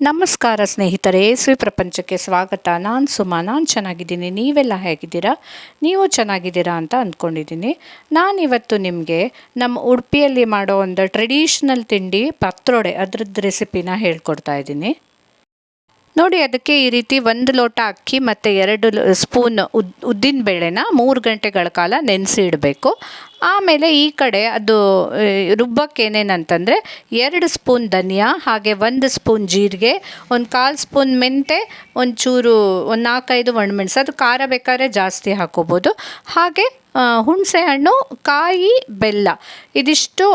ನಮಸ್ಕಾರ ಸ್ನೇಹಿತರೆ, ಪ್ರಪಂಚಕ್ಕೆ ಸ್ವಾಗತ. ನಾನು ಸುಮಾ. ನಾನು ಚೆನ್ನಾಗಿದ್ದೀನಿ. ನೀವೆಲ್ಲ ಹೇಗಿದ್ದೀರಾ? ನೀವು ಚೆನ್ನಾಗಿದ್ದೀರಾ ಅಂತ ಅಂದ್ಕೊಂಡಿದ್ದೀನಿ. ನಾನಿವತ್ತು ನಿಮಗೆ ನಮ್ಮ ಉಡುಪಿಯಲ್ಲಿ ಮಾಡೋ ಒಂದು ಟ್ರೆಡಿಷ್ನಲ್ ತಿಂಡಿ ಪತ್ರೊಡೆ ಅದರದ್ದು ರೆಸಿಪಿನ ಹೇಳ್ಕೊಡ್ತಾ ಇದ್ದೀನಿ. ನೋಡಿ, ಅದಕ್ಕೆ ಈ ರೀತಿ 1 ಲೋಟ ಅಕ್ಕಿ ಮತ್ತು 2 ಸ್ಪೂನ್ ಉದ್ದಿನ ಬೇಳೆನ 3 ಗಂಟೆಗಳ ಕಾಲ ನೆನೆಸಿ ಇಡಬೇಕು. ಆಮೇಲೆ ಈ ಕಡೆ ಅದು ರುಬ್ಬಕ್ಕೆ ಏನೇನಂತಂದರೆ 2 ಸ್ಪೂನ್ ಧನಿಯಾ, ಹಾಗೆ 1 ಸ್ಪೂನ್ ಜೀರಿಗೆ, 1/4 ಸ್ಪೂನ್ ಮೆಂತೆ, ಒಂಚೂರು 4-5 ಒಣಮೆಣಸು. ಅದು ಖಾರ ಬೇಕಾದ್ರೆ ಜಾಸ್ತಿ ಹಾಕೋಬೋದು. ಹಾಗೆ ಹುಣಸೆ ಹಣ್ಣು, ಕಾಯಿ, ಬೆಲ್ಲ ಇದಿಷ್ಟು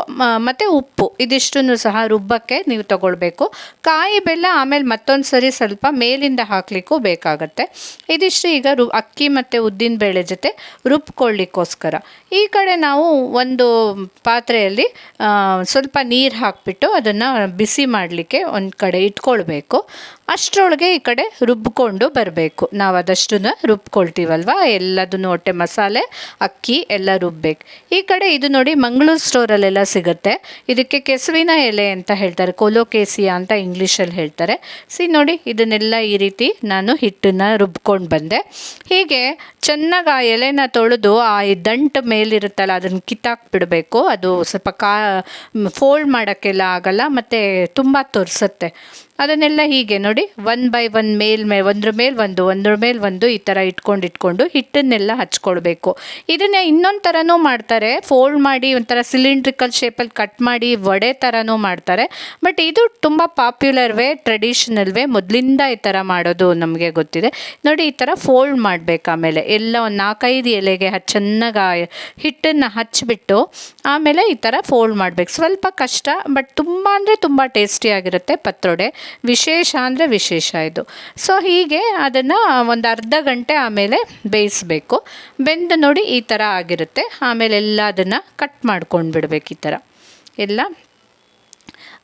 ಮತ್ತು ಉಪ್ಪು ಇದಿಷ್ಟನ್ನು ಸಹ ರುಬ್ಬಕ್ಕೆ ನೀವು ತಗೊಳ್ಬೇಕು. ಕಾಯಿ ಬೆಲ್ಲ ಆಮೇಲೆ ಮತ್ತೊಂದು ಸರಿ ಸ್ವಲ್ಪ ಮೇಲಿಂದ ಹಾಕಲಿಕ್ಕೂ ಬೇಕಾಗತ್ತೆ. ಇದಿಷ್ಟು ಈಗ ಅಕ್ಕಿ ಮತ್ತು ಉದ್ದಿನ ಬೇಳೆ ಜೊತೆ ರುಬ್ಕೊಳ್ಳಿಕ್ಕೋಸ್ಕರ. ಈ ಕಡೆ ನಾವು ಒಂದು ಪಾತ್ರೆಯಲ್ಲಿ ಸ್ವಲ್ಪ ನೀರು ಹಾಕಿಬಿಟ್ಟು ಅದನ್ನು ಬಿಸಿ ಮಾಡಲಿಕ್ಕೆ ಒಂದು ಕಡೆ ಇಟ್ಕೊಳ್ಬೇಕು. ಅಷ್ಟರೊಳಗೆ ಈ ಕಡೆ ರುಬ್ಕೊಂಡು ಬರಬೇಕು. ನಾವು ಅದಷ್ಟನ್ನು ರುಬ್ಕೊಳ್ತೀವಲ್ವ, ಎಲ್ಲದನ್ನು ಹೊಟ್ಟೆ ಮಸಾಲೆ, ಅಕ್ಕಿ ಎಲ್ಲ ರುಬ್ಬೇಕು. ಈ ಕಡೆ ಇದು ನೋಡಿ, ಮಂಗಳೂರು ಸ್ಟೋರಲ್ಲೆಲ್ಲ ಸಿಗುತ್ತೆ. ಇದಕ್ಕೆ ಕೆಸುವಿನ ಎಲೆ ಅಂತ ಹೇಳ್ತಾರೆ, ಕೊಲೋಕೇಸಿಯಾ ಅಂತ ಇಂಗ್ಲೀಷಲ್ಲಿ ಹೇಳ್ತಾರೆ. ನೋಡಿ, ಇದನ್ನೆಲ್ಲ ಈ ರೀತಿ ನಾನು ಹಿಟ್ಟನ್ನು ರುಬ್ಕೊಂಡು ಬಂದೆ. ಹೀಗೆ ಚೆನ್ನಾಗಿ ಆ ಎಲೆನ ತೊಳೆದು ಆ ದಂಟು ಮೇಲಿರುತ್ತಲ್ಲ ಅದನ್ನು ಕಿತ್ತಾಕ್ಬಿಡಬೇಕು. ಅದು ಸ್ವಲ್ಪ ಫೋಲ್ಡ್ ಮಾಡೋಕ್ಕೆಲ್ಲ ಆಗಲ್ಲ ಮತ್ತು ತುಂಬ ತೊರ್ಸುತ್ತೆ. ಅದನ್ನೆಲ್ಲ ಹೀಗೆ ನೋಡಿ 1 ಬೈ 1 ಒಂದ್ರ ಮೇಲೆ ಒಂದು ಈ ಥರ ಇಟ್ಕೊಂಡು ಹಿಟ್ಟನ್ನೆಲ್ಲ ಹಚ್ಕೊಳ್ಬೇಕು. ಇದನ್ನೇ ಇನ್ನೊಂದು ಥರನೂ ಮಾಡ್ತಾರೆ, ಫೋಲ್ಡ್ ಮಾಡಿ ಒಂಥರ ಸಿಲಿಂಡ್ರಿಕಲ್ ಶೇಪಲ್ಲಿ ಕಟ್ ಮಾಡಿ ವಡೆ ಥರನೂ ಮಾಡ್ತಾರೆ. ಬಟ್ ಇದು ತುಂಬ ಪಾಪ್ಯುಲರ್ ವೇ, ಟ್ರೆಡಿಷನಲ್ ವೇ, ಮೊದಲಿಂದ ಈ ಥರ ಮಾಡೋದು ನಮಗೆ ಗೊತ್ತಿದೆ. ನೋಡಿ, ಈ ಥರ ಫೋಲ್ಡ್ ಮಾಡಬೇಕು. ಆಮೇಲೆ ಎಲ್ಲ ಒಂದು 4-5 ಎಲೆಗೆ ಚೆನ್ನಾಗಿ ಹಿಟ್ಟನ್ನು ಹಚ್ಚಿಬಿಟ್ಟು ಆಮೇಲೆ ಈ ಥರ ಫೋಲ್ಡ್ ಮಾಡಬೇಕು. ಸ್ವಲ್ಪ ಕಷ್ಟ, ಬಟ್ ತುಂಬ ಅಂದರೆ ತುಂಬ ಟೇಸ್ಟಿಯಾಗಿರುತ್ತೆ ಪತ್ರೊಡೆ. ವಿಶೇಷ ಅಂದರೆ ವಿಶೇಷ ಇದು. ಹೀಗೆ ಅದನ್ನು ಒಂದು ಅರ್ಧ ಗಂಟೆ ಆಮೇಲೆ ಬೇಯಿಸಬೇಕು. ಬೆಂದು ನೋಡಿ ಈ ಥರ ಆಗಿರುತ್ತೆ. ಆಮೇಲೆ ಎಲ್ಲ ಅದನ್ನು ಕಟ್ ಮಾಡ್ಕೊಂಡು ಬಿಡಬೇಕು. ಈ ಥರ ಎಲ್ಲ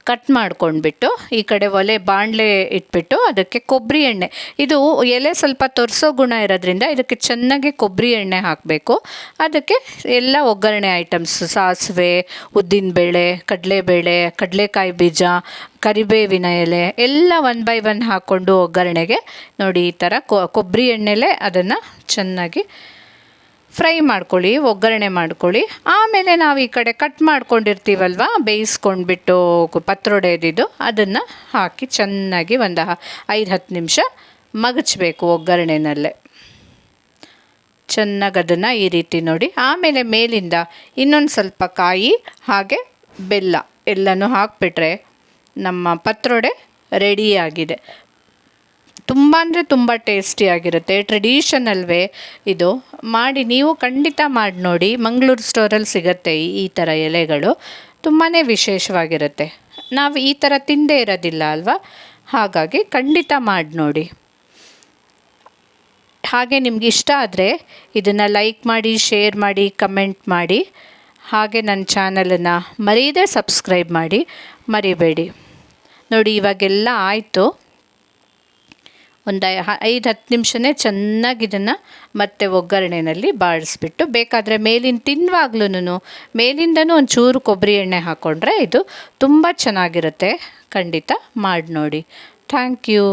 ಕಟ್ ಮಾಡ್ಕೊಂಡ್ಬಿಟ್ಟು ಈ ಕಡೆ ಬಾಣಲೆ ಇಟ್ಬಿಟ್ಟು ಅದಕ್ಕೆ ಕೊಬ್ಬರಿ ಎಣ್ಣೆ, ಇದು ಎಲೆ ಸ್ವಲ್ಪ ತೊರ್ಸೋ ಗುಣ ಇರೋದ್ರಿಂದ ಇದಕ್ಕೆ ಚೆನ್ನಾಗಿ ಕೊಬ್ಬರಿ ಎಣ್ಣೆ ಹಾಕಬೇಕು. ಅದಕ್ಕೆ ಎಲ್ಲ ಒಗ್ಗರಣೆ ಐಟಮ್ಸ್, ಸಾಸಿವೆ, ಉದ್ದಿನಬೇಳೆ, ಕಡಲೆಬೇಳೆ, ಕಡಲೆಕಾಯಿ ಬೀಜ, ಕರಿಬೇವಿನ ಎಲೆ ಎಲ್ಲ 1 ಬೈ 1 ಹಾಕ್ಕೊಂಡು ಒಗ್ಗರಣೆಗೆ ನೋಡಿ ಈ ಥರ ಕೊಬ್ಬರಿ ಎಣ್ಣೆಲೇ ಅದನ್ನು ಚೆನ್ನಾಗಿ ಫ್ರೈ ಮಾಡ್ಕೊಳ್ಳಿ, ಒಗ್ಗರಣೆ ಮಾಡ್ಕೊಳ್ಳಿ. ಆಮೇಲೆ ನಾವು ಈ ಕಡೆ ಕಟ್ ಮಾಡ್ಕೊಂಡಿರ್ತೀವಲ್ವ, ಬೇಯಿಸ್ಕೊಂಡ್ಬಿಟ್ಟು ಪತ್ರೊಡೆದಿದ್ದು ಅದನ್ನು ಹಾಕಿ ಚೆನ್ನಾಗಿ ಒಂದು 5-10 ನಿಮಿಷ ಮಗಚಬೇಕು ಒಗ್ಗರಣೆನಲ್ಲೇ. ಚೆನ್ನಾಗಿ ಅದನ್ನು ಈ ರೀತಿ ನೋಡಿ. ಆಮೇಲೆ ಮೇಲಿಂದ ಇನ್ನೊಂದು ಸ್ವಲ್ಪ ಕಾಯಿ ಹಾಗೆ ಬೆಲ್ಲ ಎಲ್ಲನೂ ಹಾಕಿಬಿಟ್ರೆ ನಮ್ಮ ಪತ್ರೊಡೆ ರೆಡಿಯಾಗಿದೆ. ತುಂಬ ಅಂದರೆ ತುಂಬ ಟೇಸ್ಟಿಯಾಗಿರುತ್ತೆ. ಟ್ರೆಡಿಷನಲ್ ವೇ ಇದು. ಮಾಡಿ ನೀವು ಖಂಡಿತ ಮಾಡಿ ನೋಡಿ. ಮಂಗಳೂರು ಸ್ಟೋರಲ್ಲಿ ಸಿಗುತ್ತೆ ಈ ಥರ ಎಲೆಗಳು. ತುಂಬಾ ವಿಶೇಷವಾಗಿರುತ್ತೆ. ನಾವು ಈ ಥರ ತಿಂದೇ ಇರೋದಿಲ್ಲ ಅಲ್ವಾ, ಹಾಗಾಗಿ ಖಂಡಿತ ಮಾಡಿ ನೋಡಿ. ಹಾಗೆ ನಿಮ್ಗೆ ಇಷ್ಟ ಆದರೆ ಇದನ್ನು ಲೈಕ್ ಮಾಡಿ, ಶೇರ್ ಮಾಡಿ, ಕಮೆಂಟ್ ಮಾಡಿ. ಹಾಗೆ ನನ್ನ ಚಾನಲನ್ನು ಮರೀದೇ ಸಬ್ಸ್ಕ್ರೈಬ್ ಮಾಡಿ, ಮರಿಬೇಡಿ. ನೋಡಿ, ಇವಾಗೆಲ್ಲ ಆಯಿತು. ಒಂದು 5-10 ನಿಮಿಷನೇ ಚೆನ್ನಾಗಿ ಇದನ್ನು ಮತ್ತೆ ಒಗ್ಗರಣೆಯಲ್ಲಿ ಬಾಡಿಸ್ಬಿಟ್ಟು, ಬೇಕಾದರೆ ಮೇಲಿಂದನೂ ಒಂಚೂರು ಕೊಬ್ಬರಿ ಎಣ್ಣೆ ಹಾಕ್ಕೊಂಡ್ರೆ ಇದು ತುಂಬ ಚೆನ್ನಾಗಿರುತ್ತೆ. ಖಂಡಿತ ಮಾಡಿ ನೋಡಿ. Thank you.